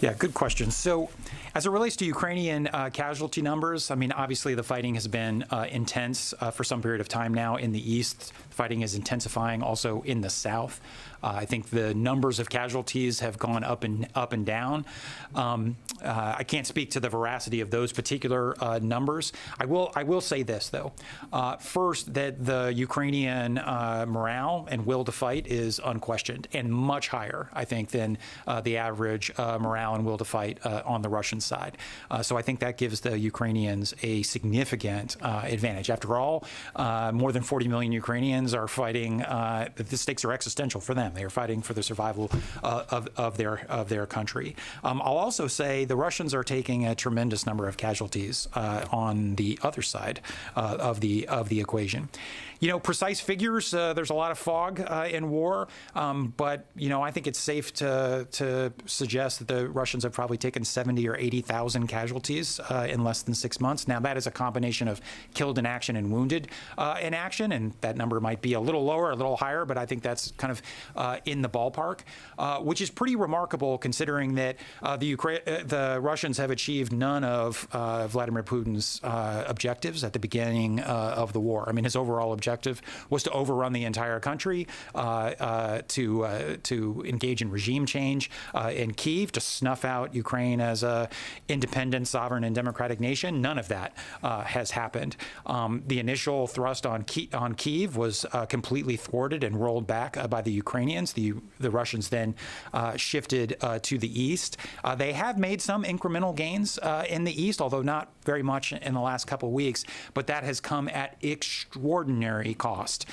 Yeah, good question. So as it relates to Ukrainian casualty numbers, I mean, obviously the fighting has been intense for some period of time now in the east. Fighting is intensifying also in the south. I think the numbers of casualties have gone up and down. I can't speak to the veracity of those particular numbers. I will say this though. First, that the Ukrainian morale and will to fight is unquestioned and much higher, I think, than the average morale and will to fight on the Russian side. So I think that gives the Ukrainians a significant advantage. After all, more than 40 million Ukrainians are fighting. The stakes are existential for them. They are fighting for the survival of their country. I'll also say the Russians are taking a tremendous number of casualties on the other side of the equation. You know, precise figures, there's a lot of fog in war, but, you know, I think it's safe to suggest that the Russians have probably taken 70 or 80,000 casualties in less than 6 months. Now, that is a combination of killed in action and wounded in action, and that number might be a little lower, a little higher, but I think that's kind of in the ballpark, which is pretty remarkable considering that the Russians have achieved none of Vladimir Putin's objectives at the beginning of the war. I mean, his overall objective was to overrun the entire country, to engage in regime change in Kyiv, to snuff out Ukraine as a independent, sovereign, and democratic nation. None of that has happened. The initial thrust on Kyiv was completely thwarted and rolled back by the Ukrainians. The Russians then shifted to the east. They have made some incremental gains in the east, although not very much in the last couple of weeks, but that has come at extraordinary cost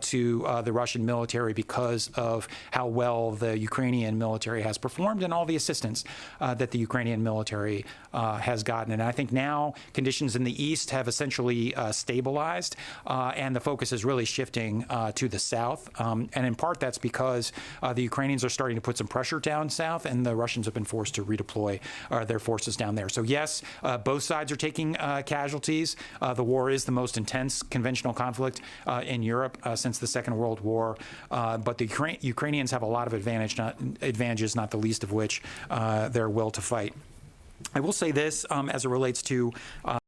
to the Russian military because of how well the Ukrainian military has performed and all the assistance that the Ukrainian military has gotten. And I think now conditions in the east have essentially stabilized, and the focus is really shifting to the south. And in part, that's because the Ukrainians are starting to put some pressure down south, and the Russians have been forced to redeploy their forces down there. So yes, both sides are taking casualties. The war is the most intense conventional conflict in Europe since the Second World War, but the Ukrainians have a lot of advantages, not the least of which their will to fight. I will say this as it relates to